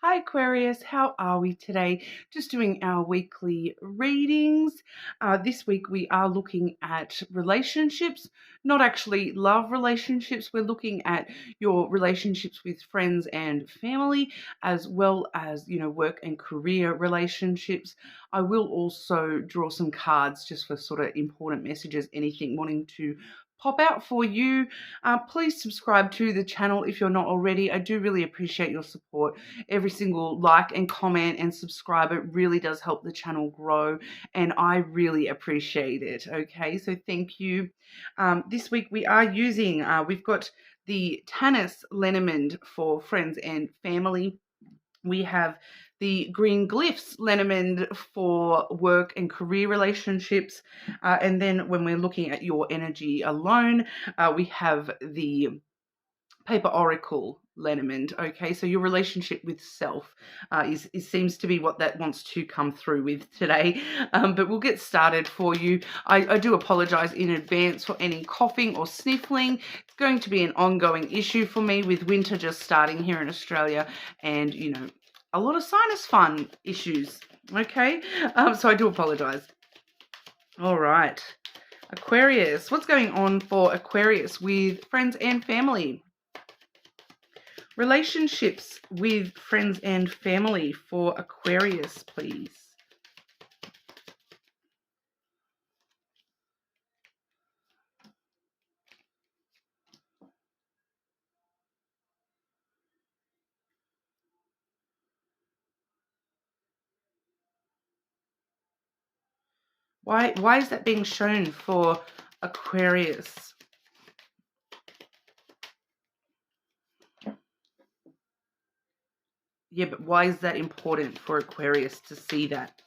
Hi Aquarius, how are we today? Just doing our weekly readings. This week we are looking at relationships, not actually love relationships. We're looking at your relationships with friends and family, as well as, work and career relationships. I will also draw some cards just for sort of important messages, anything wanting to pop out for you. Please subscribe to the channel if you're not already. I do really appreciate your support. Every single like and comment and subscribe, it really does help the channel grow, and I really appreciate it. Okay, so thank you. This week we are using, we've got the Tanis Lenormand for friends and family. We have the Green Glyphs Lenormand for work and career relationships. And then when we're looking at your energy alone, we have the Paper Oracle Lenormand. Okay, so your relationship with self seems to be what that wants to come through with today. But we'll get started for you. I do apologize in advance for any coughing or sniffling. It's going to be an ongoing issue for me with winter just starting here in Australia, and a lot of sinus fun issues. Okay, so I do apologize. All right, Aquarius, what's going on for Aquarius with friends and family? Relationships with friends and family for Aquarius, please. Why is that being shown for Aquarius? Yeah, but why is that important for Aquarius to see that?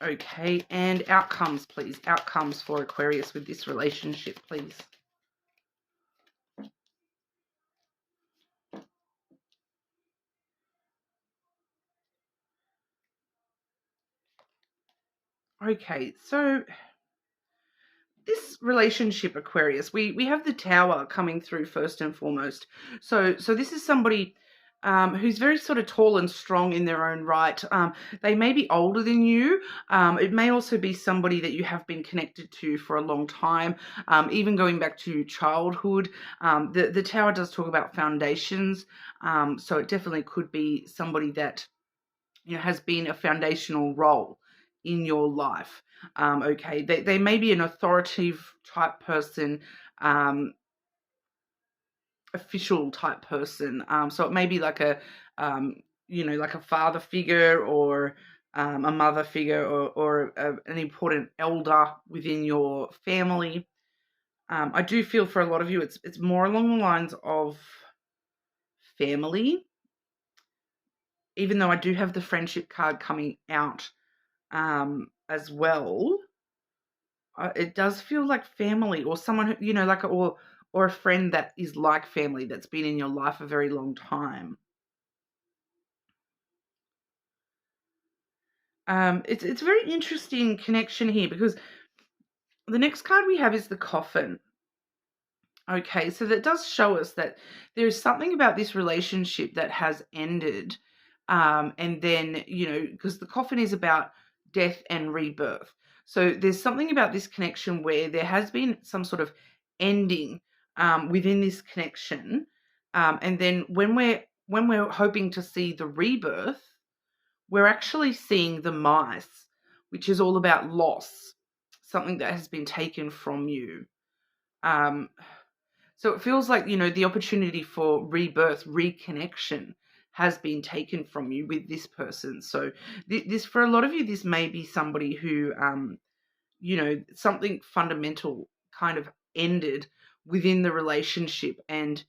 Okay, and outcomes, please. Outcomes for Aquarius with this relationship, please. Okay, so this relationship, Aquarius, we have the Tower coming through first and foremost. So this is somebody who's very sort of tall and strong in their own right. They may be older than you. It may also be somebody that you have been connected to for a long time, even going back to childhood. The Tower does talk about foundations, so it definitely could be somebody that has been a foundational role in your life. Okay, they may be an authoritative type person, official type person. So it may be like like a father figure, or a mother figure, or an important elder within your family. I do feel for a lot of you, it's more along the lines of family, even though I do have the friendship card coming out as well. It does feel like family, or someone who, like or a friend that is like family, that's been in your life a very long time. It's a very interesting connection here, because the next card we have is the Coffin. Okay, so that does show us that there is something about this relationship that has ended. And then, because the Coffin is about death and rebirth. So there's something about this connection where there has been some sort of ending within this connection. And then when we're hoping to see the rebirth, we're actually seeing the mice, which is all about loss, something that has been taken from you. So it feels like, the opportunity for rebirth, reconnection has been taken from you with this person. So this, for a lot of you, this may be somebody who, something fundamental kind of ended within the relationship, and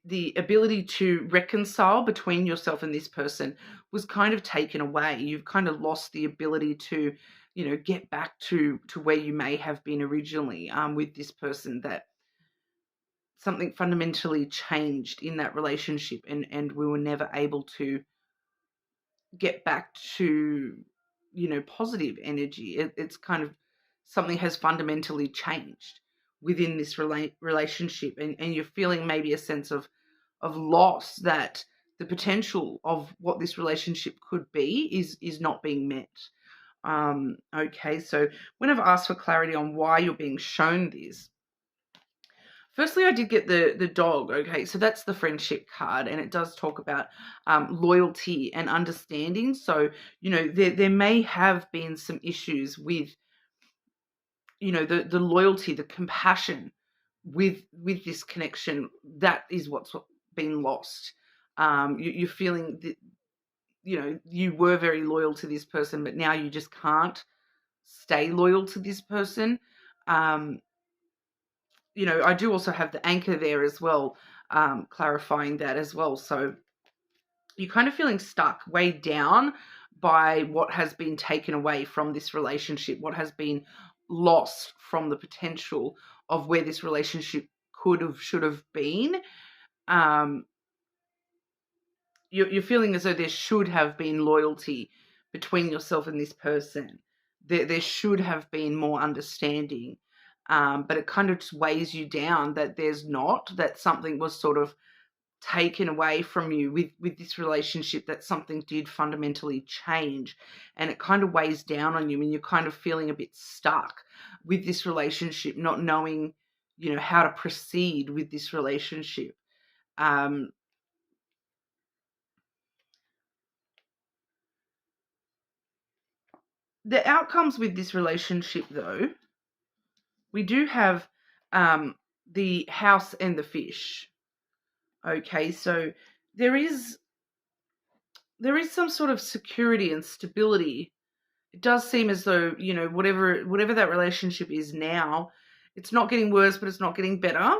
the ability to reconcile between yourself and this person was kind of taken away. You've kind of lost the ability to, get back to where you may have been originally with this person, that something fundamentally changed in that relationship, and we were never able to get back to, positive energy. It's kind of, something has fundamentally changed within this relationship, and you're feeling maybe a sense of loss, that the potential of what this relationship could be is not being met. Okay, so when I've asked for clarity on why you're being shown this, firstly, I did get the dog. Okay, so that's the friendship card, and it does talk about loyalty and understanding. So, there may have been some issues with, the loyalty, the compassion with this connection. That is what's been lost. You're feeling that, you were very loyal to this person, but now you just can't stay loyal to this person. I do also have the anchor there as well, clarifying that as well. So you're kind of feeling stuck, weighed down by what has been taken away from this relationship, what has been lost from the potential of where this relationship could have, should have been. You're feeling as though there should have been loyalty between yourself and this person. There should have been more understanding. But it kind of just weighs you down that there's not, that something was sort of taken away from you with this relationship, that something did fundamentally change, and it kind of weighs down on you, and you're kind of feeling a bit stuck with this relationship, not knowing, how to proceed with this relationship. The outcomes with this relationship, though, we do have the house and the fish. Okay, so there is some sort of security and stability. It does seem as though, whatever that relationship is now, it's not getting worse, but it's not getting better.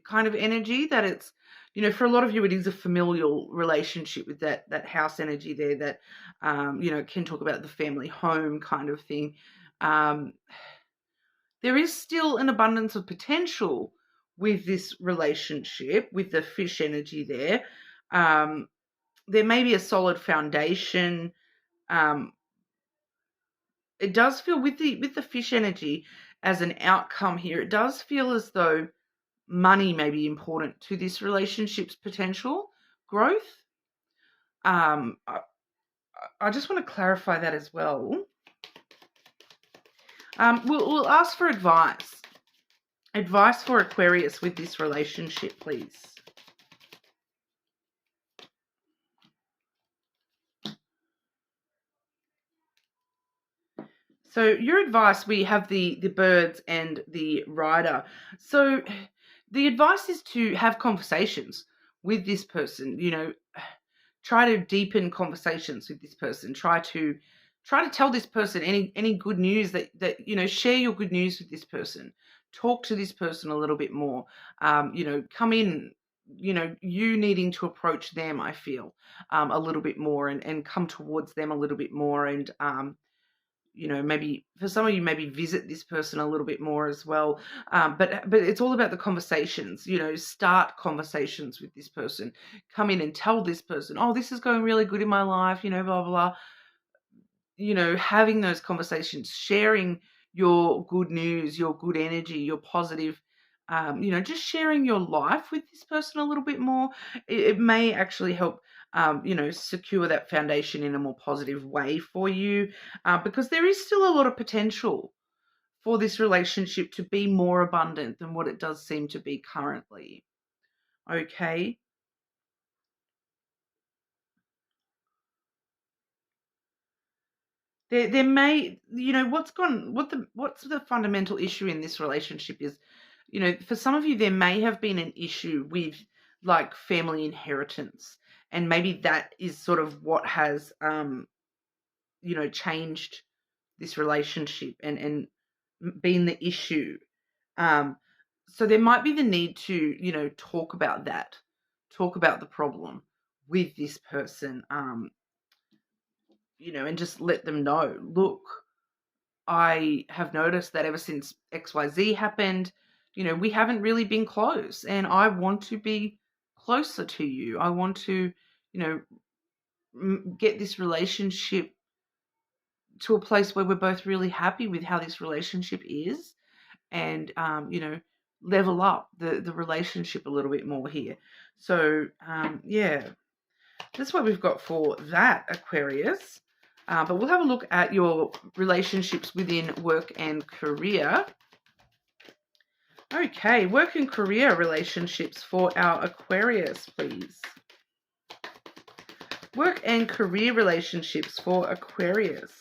Kind of energy that it's, for a lot of you, it is a familial relationship with that house energy there, that, can talk about the family home kind of thing. There is still an abundance of potential with this relationship, with the fish energy there. There may be a solid foundation. It does feel with the fish energy as an outcome here, it does feel as though money may be important to this relationship's potential growth. I just want to clarify that as well. We'll ask for advice. Advice for Aquarius with this relationship, please. So your advice, we have the birds and the rider. So the advice is to have conversations with this person, try to deepen conversations with this person. Try to tell this person any good news that share your good news with this person. Talk to this person a little bit more. Come in, you needing to approach them, I feel, a little bit more, and come towards them a little bit more, and maybe for some of you, maybe visit this person a little bit more as well. But it's all about the conversations, start conversations with this person. Come in and tell this person, oh, this is going really good in my life, blah, blah, blah. Having those conversations, sharing your good news, your good energy, your positive, just sharing your life with this person a little bit more. It may actually help, secure that foundation in a more positive way for you, because there is still a lot of potential for this relationship to be more abundant than what it does seem to be currently. Okay. There may, what's the fundamental issue in this relationship is, for some of you, there may have been an issue with like family inheritance, and maybe that is sort of what has, changed this relationship and been the issue. So there might be the need to, talk about that, talk about the problem with this person, and just let them know, look, I have noticed that ever since XYZ happened, we haven't really been close, and I want to be closer to you. I want to, get this relationship to a place where we're both really happy with how this relationship is. and, level up the relationship a little bit more here. So, yeah, that's what we've got for that, Aquarius. But we'll have a look at your relationships within work and career. Okay, work and career relationships for our Aquarius, please. Work and career relationships for Aquarius.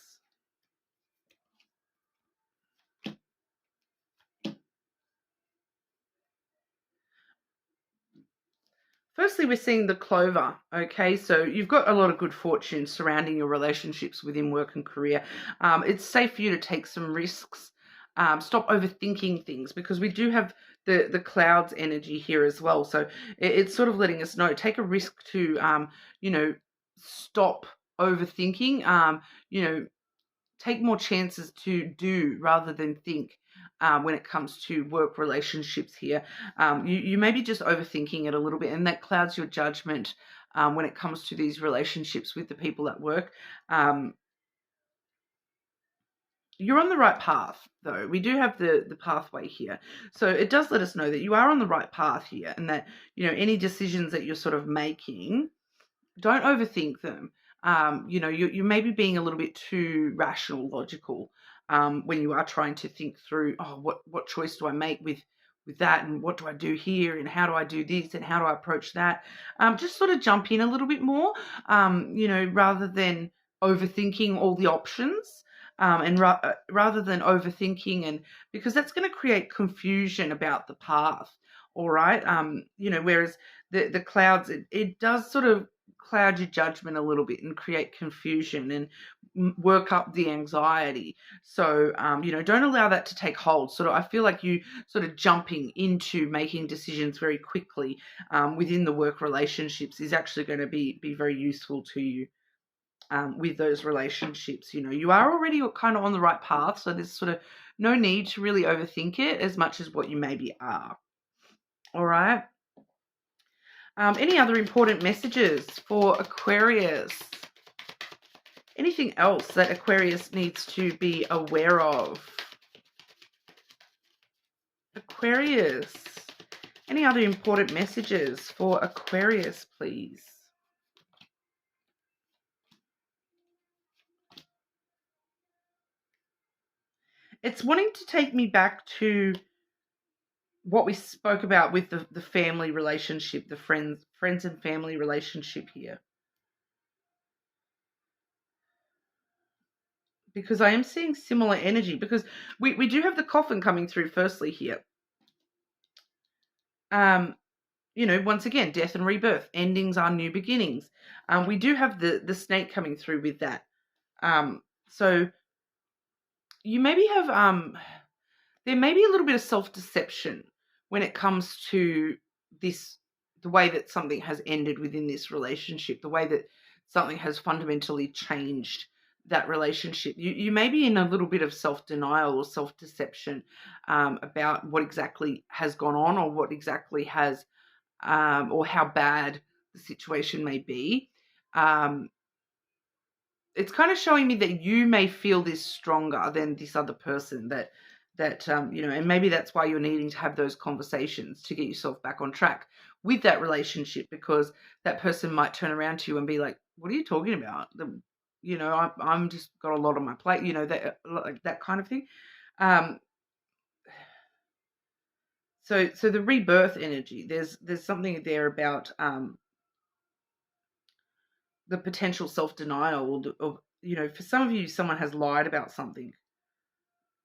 Firstly, we're seeing the Clover, okay? So you've got a lot of good fortune surrounding your relationships within work and career. It's safe for you to take some risks. Stop overthinking things, because we do have the clouds energy here as well. So it's sort of letting us know, take a risk to, stop overthinking, take more chances to do rather than think. When it comes to work relationships here, you may be just overthinking it a little bit, and that clouds your judgment when it comes to these relationships with the people at work. You're on the right path, though. We do have the pathway here. So it does let us know that you are on the right path here, and that, any decisions that you're sort of making, don't overthink them. You may be being a little bit too rational, logical, when you are trying to think through, oh, what choice do I make with that, and what do I do here, and how do I do this, and how do I approach that? Just sort of jump in a little bit more, rather than overthinking all the options. And rather than overthinking, and because that's going to create confusion about the path. All right. Whereas the clouds, it does sort of cloud your judgment a little bit and create confusion and work up the anxiety. So, don't allow that to take hold. Sort of, I feel like you sort of jumping into making decisions very quickly within the work relationships is actually going to be very useful to you. With those relationships, you are already kind of on the right path. So there's sort of no need to really overthink it as much as what you maybe are. All right. Any other important messages for Aquarius? Anything else that Aquarius needs to be aware of? Aquarius. Any other important messages for Aquarius, please? It's wanting to take me back to what we spoke about with the family relationship, the friends and family relationship here. Because I am seeing similar energy, because we do have the coffin coming through firstly here. Once again, death and rebirth, endings are new beginnings. We do have the snake coming through with that. So you maybe have, there may be a little bit of self-deception when it comes to this, the way that something has ended within this relationship, the way that something has fundamentally changed that relationship. You may be in a little bit of self-denial or self-deception about what exactly has gone on, or what exactly has, or how bad the situation may be. It's kind of showing me that you may feel this stronger than this other person, that and maybe that's why you're needing to have those conversations to get yourself back on track with that relationship, because that person might turn around to you and be like, what are you talking about? I'm just got a lot on my plate, that, like that kind of thing. So the rebirth energy, there's something there about the potential self-denial, or for some of you, someone has lied about something,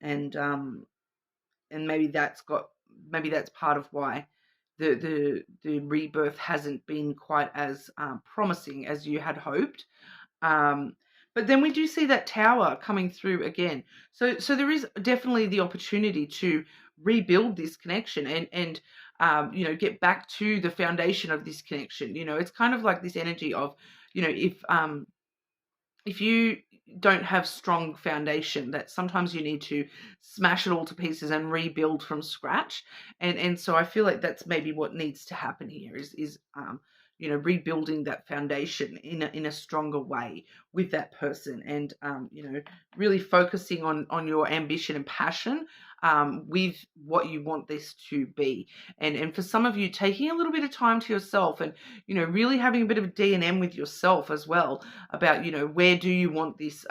and maybe that's part of why the rebirth hasn't been quite as promising as you had hoped. But then we do see that tower coming through again. So there is definitely the opportunity to rebuild this connection, and get back to the foundation of this connection. It's kind of like this energy of, if you don't have strong foundation, that sometimes you need to smash it all to pieces and rebuild from scratch. And so I feel like that's maybe what needs to happen here, is rebuilding that foundation in a stronger way with that person, and really focusing on your ambition and passion with what you want this to be. And for some of you, taking a little bit of time to yourself and, really having a bit of D&M with yourself as well about, where do you want this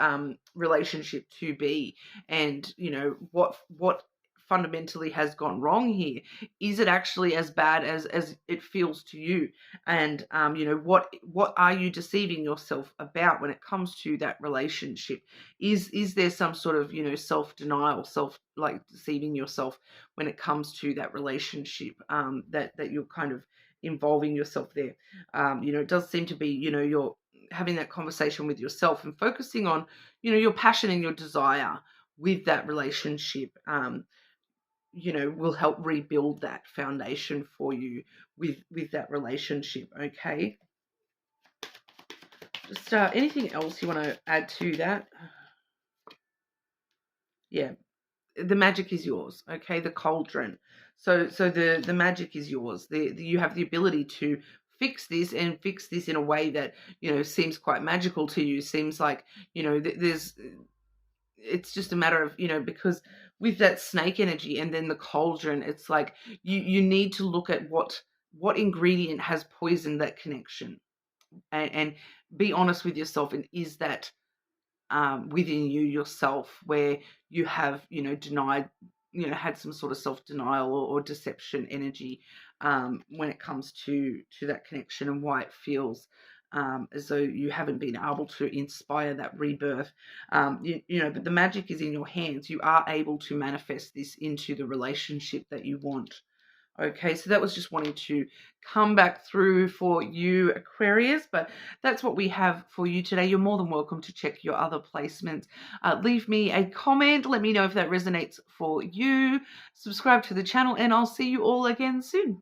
relationship to be, and, what fundamentally has gone wrong here. Is it actually as bad as it feels to you? And what are you deceiving yourself about when it comes to that relationship? Is there some sort of self-denial, like deceiving yourself when it comes to that relationship, that you're kind of involving yourself there? It does seem to be, you're having that conversation with yourself and focusing on your passion and your desire with that relationship. Will help rebuild that foundation for you with that relationship. Okay, just anything else you want to add to that? Yeah, the magic is yours. Okay, the cauldron. So the magic is yours. You have the ability to fix this, and fix this in a way that seems quite magical to you. Seems like there's it's just a matter of because with that snake energy and then the cauldron, it's like you need to look at what ingredient has poisoned that connection, and be honest with yourself. And is that within you yourself, where you have denied, had some sort of self-denial or deception energy when it comes to that connection, and why it feels as though you haven't been able to inspire that rebirth. But the magic is in your hands. You are able to manifest this into the relationship that you want. Okay, so that was just wanting to come back through for you, Aquarius, but that's what we have for you today. You're more than welcome to check your other placements. Leave me a comment. Let me know if that resonates for you. Subscribe to the channel, and I'll see you all again soon.